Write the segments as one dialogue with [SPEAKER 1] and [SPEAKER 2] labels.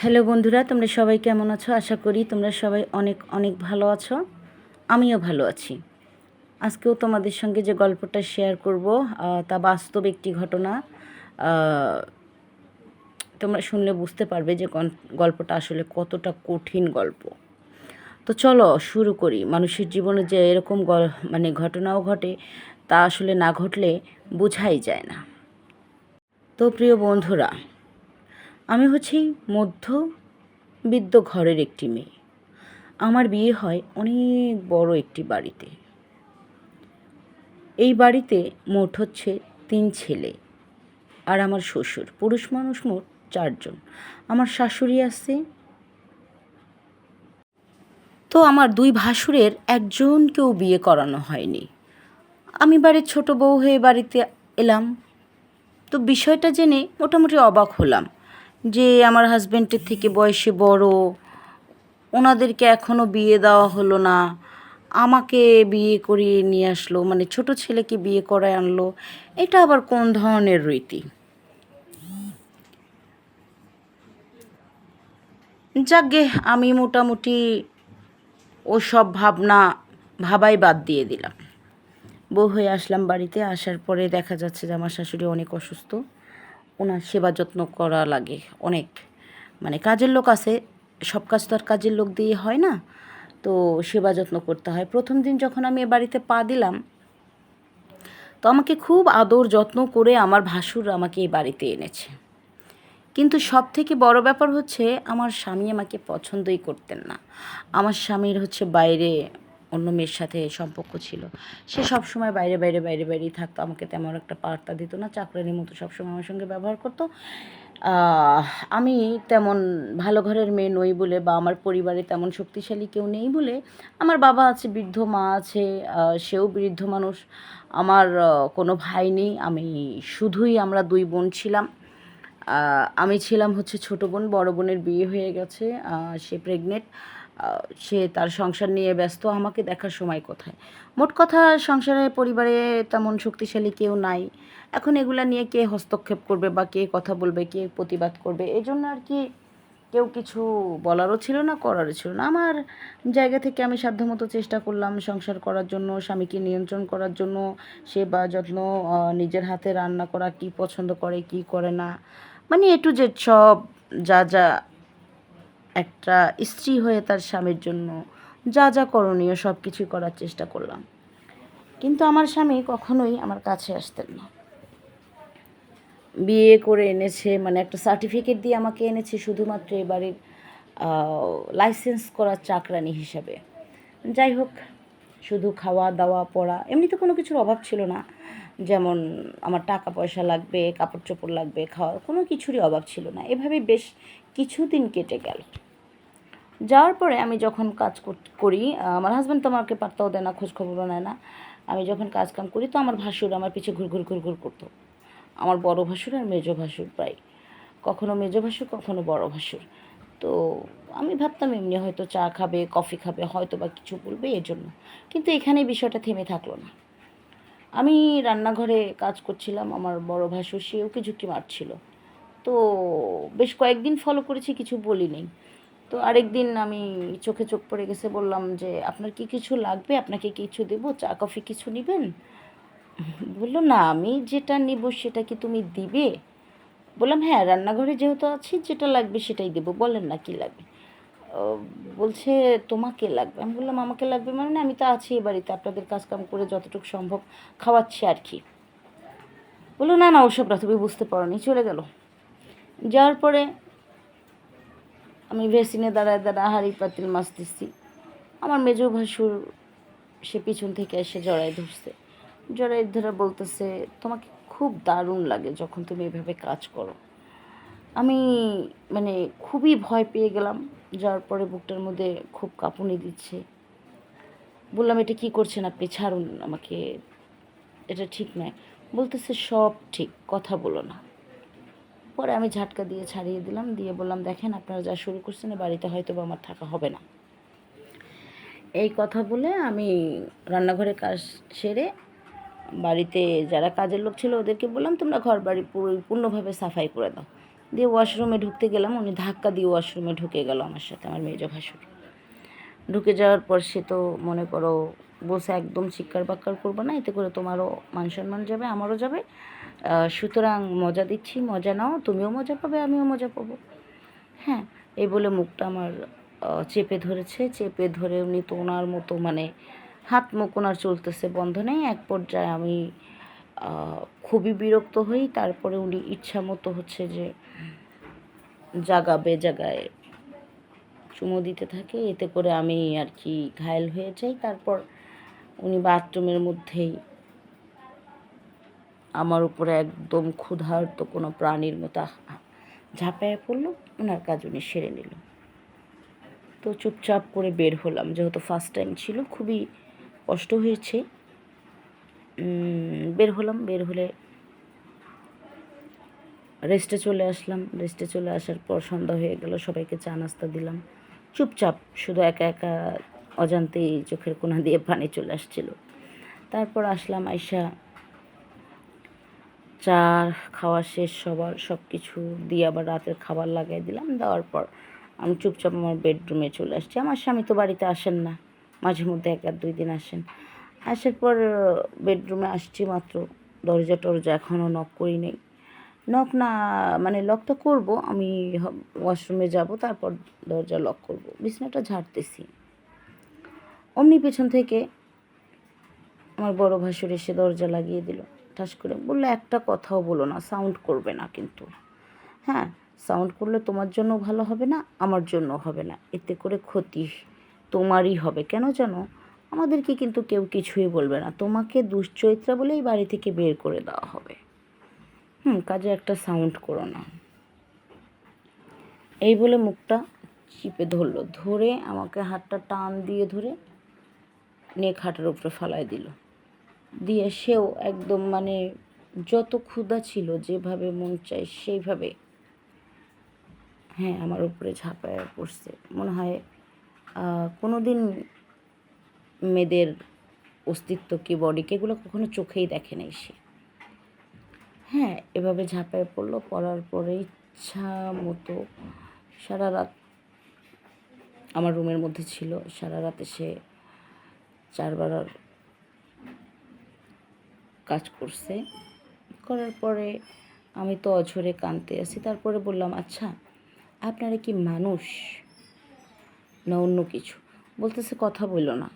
[SPEAKER 1] Hello বন্ধুরা, তোমরা সবাই কেমন আছো? আশা করি তোমরা সবাই অনেক অনেক ভালো আছো। আমিও ভালো আছি। আজকেও তোমাদের সঙ্গে যে গল্পটা শেয়ার করব তা বাস্তব একটি ঘটনা। আহ, তোমরা শুনলে বুঝতে পারবে যে গল্পটা আসলে কতটা কঠিন গল্প। তো চলো শুরু করি। মানুষের জীবনে যে এরকম ঘটনাও ঘটে, তা আসলে না ঘটলে বোঝাই যায় না। তো প্রিয় বন্ধুরা, আমি হচ্ছি মধ্যবিত্ত ঘরের একটি মেয়ে। আমার বিয়ে হয় অনেক বড় একটি বাড়িতে। এই বাড়িতে মোট হচ্ছে 3 ছেলে আর আমার শ্বশুর। পুরুষ মানুষ মোট 4 জন। আমার শাশুড়ি আছে। তো আমার 2 ভাসুরের একজনকেও বিয়ে করানো হয়নি। আমি বাড়ির ছোট বউ হয়ে বাড়িতে এলাম। তো বিষয়টা জেনে মোটামুটি অবাক হলাম যে আমার হাজব্যান্ডের থেকে বয়সে বড়, ওনাদেরকে এখনও বিয়ে দেওয়া হলো না, আমাকে বিয়ে করিয়ে নিয়ে আসলো, মানে ছোট ছেলেকে বিয়ে করায় আনলো। এটা আবার কোন ধরনের রীতি? যাকগে, আমি মোটামুটি ওসব ভাবাই বাদ দিয়ে দিলাম। বউ হয়ে আসলাম বাড়িতে। আসার পরে দেখা যাচ্ছে যে আমার শাশুড়ি অনেক অসুস্থ। ওনার সেবা যত্ন করা লাগে অনেক। মানে কাজের লোক আছে, সব কাজ তো আর কাজের লোক দিয়ে হয় না। তো সেবা যত্ন করতে হয়। প্রথম দিন যখন আমি এ বাড়িতে পা দিলাম, তো আমাকে খুব আদর যত্ন করে আমার ভাসুর আমাকে এই বাড়িতে এনেছে। কিন্তু সবথেকে বড় ব্যাপার হচ্ছে, আমার স্বামী আমাকে পছন্দই করতেন না। আমার স্বামীর হচ্ছে বাইরে অন্য মেয়ের সাথে সম্পর্ক ছিল। সে সবসময় বাইরেই থাকতো। আমাকে তেমন একটা পাত্তা দিত না। চাকরানির মতো সবসময় আমার সঙ্গে ব্যবহার করতো। আহ, আমি তেমন ভালো ঘরের মেয়ে নই বলে, বা আমার পরিবারে তেমন শক্তিশালী কেউ নেই বলে, আমার বাবা আছে, বৃদ্ধ মা আছে, সেও বৃদ্ধ মানুষ। আমার কোনো ভাই নেই। আমরা 2 বোন ছিলাম। আমি ছিলাম হচ্ছে ছোটো বোন। বড় বোনের বিয়ে হয়ে গেছে, সে প্রেগনেন্ট। সে তার সংসার নিয়ে ব্যস্ত, আমাকে দেখার সময় কোথায়? মোট কথা, সংসারে পরিবারে তেমন শক্তিশালী কেউ নাই। এখন এগুলা নিয়ে কে হস্তক্ষেপ করবে বা কে কথা বলবে, কে প্রতিবাদ করবে, এই জন্য আর কি কেউ কিছু বলারও ছিল না, করারও ছিল না। আমার জায়গা থেকে আমি সাধ্যমতো চেষ্টা করলাম সংসার করার জন্য, স্বামীকে নিয়ন্ত্রণ করার জন্য। সেবা যত্ন, নিজের হাতে রান্না করা, কী পছন্দ করে কী করে না, মানে এ টু জেড সব, যা যা একটা স্ত্রী হয়ে তার স্বামীর জন্য যা যা করণীয় সব কিছুই করার চেষ্টা করলাম। কিন্তু আমার স্বামী কখনোই আমার কাছে আসতেন না। বিয়ে করে এনেছে, মানে একটা সার্টিফিকেট দিয়ে আমাকে এনেছে শুধুমাত্র এবারের লাইসেন্স করা চাকরানি হিসাবে। যাই হোক, শুধু খাওয়া দাওয়া পড়া, এমনিতে কোনো কিছুর অভাব ছিল না। যেমন আমার টাকা পয়সা লাগবে, কাপড় চোপড় লাগবে, খাওয়ার কোনো কিছুরই অভাব ছিল না। এভাবে বেশ কিছুদিন কেটে গেল। যাওয়ার পরে আমি যখন কাজ করি, আমার হাজব্যান্ড তো আমাকে পাত্তাও দেয় না, খোঁজখবরও নেয় না। আমি যখন কাজ কাম করি, তো আমার ভাসুর আমার পিছে ঘুর করতো। আমার বড় ভাসুর আর মেজো ভাসুর প্রায়, কখনো মেজো ভাসুর কখনো বড় ভাসুর। তো আমি ভাবতাম এমনি হয়তো চা খাবে, কফি খাবে, হয়তো বা কিছু বলবে এর জন্য। কিন্তু এখানে বিষয়টা থেমে থাকলো না। আমি রান্নাঘরে কাজ করছিলাম, আমার বড় ভাসুর সে উকি ঝুঁকি মারছিল। তো বেশ কয়েকদিন ফলো করেছি, কিছু বলিনি। তো আরেকদিন আমি চোখে চোখ পড়ে গেছে, বললাম যে আপনার কি কিছু লাগবে, আপনাকে কিছু দেবো, চা কফি কিছু নেবেন? বললো না, আমি যেটা নেব সেটা কি তুমি দিবে? বললাম হ্যাঁ, রান্নাঘরে যেহেতু আছি যেটা লাগবে সেটাই দেবো, বলেন না কি লাগবে। ও বলছে তোমাকে লাগবে। আমি বললাম আমাকে লাগবে মানে? আমি তো আছি এ বাড়িতে, আপনাদের কাজ কাম করে যতটুকু সম্ভব খাওয়াচ্ছি আর কি। বললো না না, ওসব না, তুমি বুঝতে পারো নি। চলে গেল। যাওয়ার পরে আমি ভেসিনে দাঁড়ায় হাঁড়ি পাতিল মাজতেছি। আমার মেজো ভাসুর সে পিছন থেকে এসে জড়ায় ধরছে। জড়াই ধরে বলতেছে, তোমাকে খুব দারুণ লাগে যখন তুমি এভাবে কাজ করো। আমি মানে খুবই ভয় পেয়ে গেলাম। যাওয়ার পরে বুকটার মধ্যে খুব কাঁপুনি দিচ্ছে। বললাম এটা কি করছেন আপনি, ছাড়ুন আমাকে, এটা ঠিক নয়। বলতেছে সব ঠিক, কথা বলো না। পরে আমি ঝাটকা দিয়ে ছাড়িয়ে দিলাম, দিয়ে বললাম দেখেন আপনারা যা শুরু করছেন এ বাড়িতে হয়তো বা আমার থাকা হবে না। এই কথা বলে আমি রান্নাঘরে কাজ সেরে বাড়িতে যারা কাজের লোক ছিল ওদেরকে বললাম তোমরা ঘর বাড়ি পূর্ণভাবে সাফাই করে দাও। দিয়ে ওয়াশরুমে ঢুকতে গেলাম, উনি ধাক্কা দিয়ে ওয়াশরুমে ঢুকে গেল আমার সাথে, আমার মেজ ভাসুর। ঢুকে যাওয়ার পর সে তো মনে করো বলছে একদম চিৎকার বাক্কার করবো না, এতে করে তোমারও মান সম্মান যাবে, আমারও যাবে, সুতরাং মজা দিচ্ছি, মজা নাও, তুমিও মজা পাবে, আমিও মজা পাবো। হ্যাঁ, এই বলে মুখটা আমার চেপে ধরেছে। চেপে ধরে উনি তো ওনার মতো মানে হাত মুখ ওনার চলতেছে বন্ধ নেই। এক পর্যায়ে আমি খুবই বিরক্ত হই। তারপরে উনি ইচ্ছা মতো হচ্ছে যে জাগা বেজাগায় চুমো দিতে থাকে, এতে করে আমি আর কি ঘায়েল হয়ে যাই। তারপর উনি বাথরুমের মধ্যেই আমার উপরে একদম ক্ষুধার্ত কোনো প্রাণীর মতো ঝাঁপায় পড়লো, ওনার কাজ উনি সেরে নিল। তো চুপচাপ করে বের হলাম, যেহেতু ফার্স্ট টাইম ছিল, খুবই কষ্ট হয়েছে। বের হলাম, বের হলে রেস্টে চলে আসলাম। রেস্টে চলে আসার পর সন্ধ্যা হয়ে গেল, সবাইকে চা নাস্তা দিলাম চুপচাপ, শুধু একা একা অজান্তেই চোখের কোণা দিয়ে পানি চলে আসছিল। তারপর আসলাম, আইসা চা খাওয়া শেষ, সবার সব কিছু দিয়ে আবার রাতের খাবার লাগাই দিলাম। দেওয়ার পর আমি চুপচাপ আমার বেডরুমে চলে আসছি। আমার স্বামী তো বাড়িতে আসেন না, মাঝে মধ্যে 1 আর 2 দিন আসেন। আসার পর বেডরুমে আসছি মাত্র, দরজা টরজা এখনও নক করি নেই। নক না মানে লকটা করব, আমি ওয়াশরুমে যাব, তারপর দরজা লক করব, বিছানাটা ঝাড়তেছি। অমনি পেছন থেকে আমার বড় ভাসুর এসে দরজা লাগিয়ে দিল, ঠাস করে বললো, একটা কথাও বলো না, সাউন্ড করবে না কিন্তু। হ্যাঁ, সাউন্ড করলে তোমার জন্য ভালো হবে না, আমার জন্য হবে না, এতে করে ক্ষতি তোমারই হবে। কেন জানো, আমাদেরকে কিন্তু কেউ কিছুই বলবে না, তোমাকে দুশ্চরিত্রা বলেই বাড়ি থেকে বের করে দেওয়া হবে। কাজে একটা সাউন্ড করো না। এই বলে মুখটা চিপে ধরলো, ধরে আমাকে হাতটা টান দিয়ে ধরে নিয়ে খাটের উপরে ফালায় দিল। দিয়ে সেও একদম মানে যত ক্ষুধা ছিল, যেভাবে মন চায় সেইভাবে হ্যাঁ আমার উপরে ঝাঁপায় পড়ছে। মনে হয় কোনো দিন মেয়েদের অস্তিত্ব কি, বডিকে, এগুলো কখনো চোখেই দেখে নাই সে। হ্যাঁ, এভাবে ঝাঁপায় পড়লো, পড়ার পরে ইচ্ছা মতো সারা রাত আমার রুমের মধ্যে ছিল। সারা রাতে সে 4বার কাজ করছে। করার পরে আমি তো অঝরে কাঁদতে আছি। তারপরে বললাম, আচ্ছা আপনারা কি মানুষ না অন্য কিছু? বলতেছে, কথা বললো না।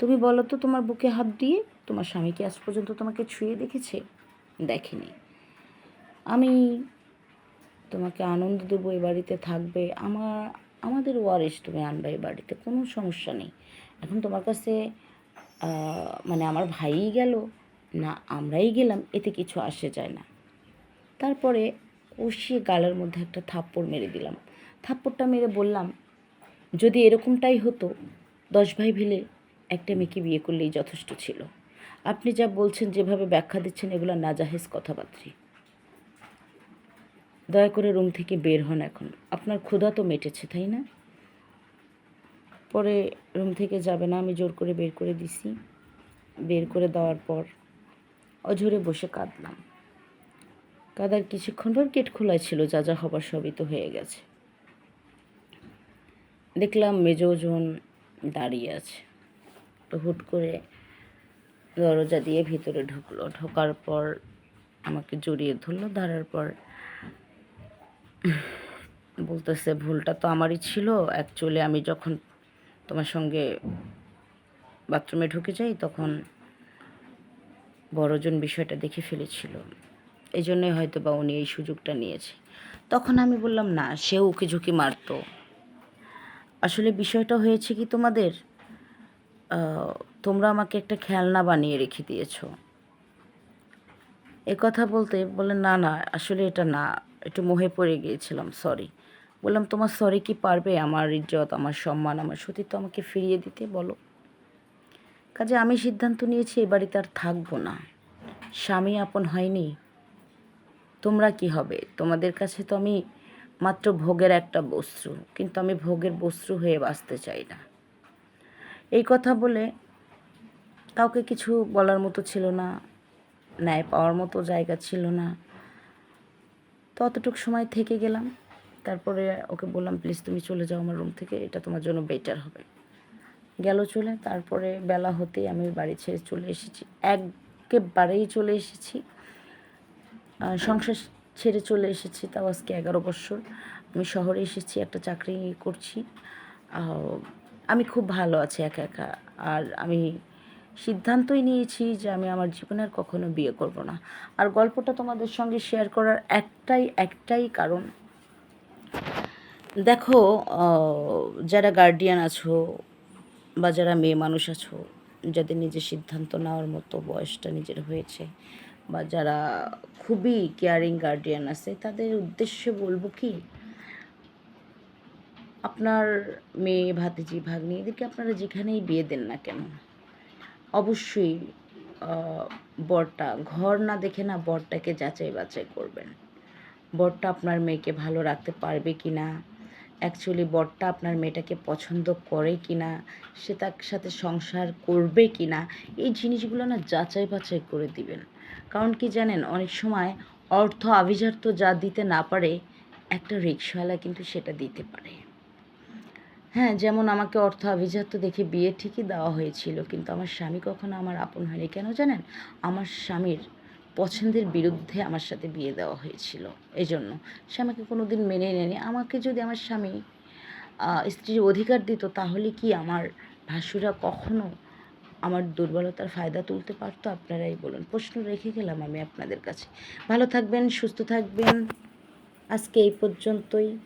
[SPEAKER 1] তুমি বলো তো, তোমার বুকে হাত দিয়ে তোমার স্বামী কি আজ পর্যন্ত তোমাকে ছুঁয়ে দেখেছে? দেখেনি। আমি তোমাকে আনন্দ দেবো, এ বাড়িতে থাকবে, আমাদের ওয়ারিশ তুমি আনবে এ বাড়িতে, কোনো সমস্যা নেই। এখন তোমার কাছে মানে আমার ভাইই গেল না আমরাই গেলাম, এতে কিছু আসে যায় না। তারপরে কষিয়ে গালের মধ্যে একটা থাপ্পড় মেরে দিলাম। থাপ্পড়টা মেরে বললাম, যদি এরকমটাই হতো 10 ভাই মিলে একটা মেয়েকে বিয়ে করলেই যথেষ্ট ছিল। আপনি যা বলছেন, যেভাবে ব্যাখ্যা দিচ্ছেন, এগুলো নাজাহেজ কথাবার্তা। দয়া করে রুম থেকে বের হন এখন, আপনার ক্ষুধা তো মেটেছে তাই না? পরে রুম থেকে যাবে না, আমি জোর করে বের করে দিছি। বের করে দেওয়ার পর অঝরে বসে কাঁদলাম। কাদার কিছুক্ষণ পর গেট খোলা ছিল, যা যা হবার সবই তো হয়ে গেছে। দেখলাম মেজোজন দাঁড়িয়ে আছে, তো হুট করে দরজা দিয়ে ভিতরে ঢুকলো। ঢোকার পর আমাকে জড়িয়ে ধরলো, ধরার পর বলতেছে, ভুলটা তো আমারই ছিল। অ্যাকচুয়ালি আমি যখন তোমার সঙ্গে বাথরুমে ঢুকে যাই, তখন বড়জন বিষয়টা দেখে ফেলেছিল, এই জন্যই হয়তো বা উনি এই সুযোগটা নিয়েছে। তখন আমি বললাম, না, সেও উকি ঝুঁকি মারতো। আসলে বিষয়টা হয়েছে কি, তোমরা আমাকে একটা খেলনা বানিয়ে রেখে দিয়েছো। এ কথা বলতে বললেন, না না আসলে এটা না, একটু মোহে পড়ে গিয়েছিলাম, সরি। বললাম, তোমার সরি কি পারবে আমার ইজ্জত, আমার সম্মান, আমার সতীত্ব আমাকে ফিরিয়ে দিতে? বলো। কাজে আমি সিদ্ধান্ত নিয়েছি এ বাড়িতে আর থাকবো না। স্বামী আপন হয়নি, তোমরা কি হবে? তোমাদের কাছে তো আমি মাত্র ভোগের একটা বস্তু, কিন্তু আমি ভোগের বস্তু হয়ে বাঁচতে চাই না। এই কথা বলে কাউকে কিছু বলার মতো ছিল না, ন্যায় পাওয়ার মতো জায়গা ছিল না। তো অতটুকু সময় থেকে গেলাম, তারপরে ওকে বললাম প্লিজ তুমি চলে যাও আমার রুম থেকে, এটা তোমার জন্য বেটার হবে। গেল চলে। তারপরে বেলা হতেই আমি বাড়ি ছেড়ে চলে এসেছি, একেবারেই চলে এসেছি, সংসার ছেড়ে চলে এসেছি। তাও আজকে 11 বছর আমি শহরে এসেছি, একটা চাকরি করছি। আমি খুব ভালো আছি একা একা। আর আমি সিদ্ধান্তই নিয়েছি যে আমি আমার জীবনে আর কখনো বিয়ে করব না। আর গল্পটা তোমাদের সঙ্গে শেয়ার করার একটাই কারণ, দেখো, যারা গার্ডিয়ান আছো বা যারা মেয়ে মানুষ আছো, যাদের নিজের সিদ্ধান্ত নেওয়ার মতো বয়সটা নিজের হয়েছে, বা যারা খুবই কেয়ারিং গার্ডিয়ান আছে, তাদের উদ্দেশ্যে বলবো কি, আপনার মেয়ে, ভাতিজি, ভাগ্নি এদেরকে আপনারা যেখানেই বিয়ে দেন না কেন, অবশ্যই বরটা ঘর না দেখে না, বরটাকে যাচাই বাছাই করবেন। বরটা আপনার মেয়েকে ভালো রাখতে পারবে কি না, অ্যাকচুয়ালি বরটা আপনার মেয়েটাকে পছন্দ করে কি না, সে তার সাথে সংসার করবে কি না, এই জিনিসগুলো না যাচাই বাছাই করে দিবেন। কারণ কি জানেন, অনেক সময় অর্থ আভিজাত্য যা দিতে না পারে, একটা রিকশাওয়ালা কিন্তু সেটা দিতে পারে। হ্যাঁ, যেমন আমাকে অর্থ আভিজাত্য দেখে বিয়ে ঠিকই দেওয়া হয়েছিল, কিন্তু আমার স্বামী কখনো আমার আপন হয়নি। কেন জানেন? আমার স্বামীর পছন্দের বিরুদ্ধে আমার সাথে বিয়ে দেওয়া হয়েছিল। এজন্য সে আমাকে কোনো দিন মেনে নেয়নি। আমাকে যদি আমার স্বামী স্ত্রীর অধিকার দিত, তাহলে কি আমার ভাসুরা কখনো আমার দুর্বলতার ফায়দা তুলতে পারতো? আপনারাই বলুন। প্রশ্ন রেখে গেলাম আমি আপনাদের কাছে। ভালো থাকবেন, সুস্থ থাকবেন। আজকে এই পর্যন্তই।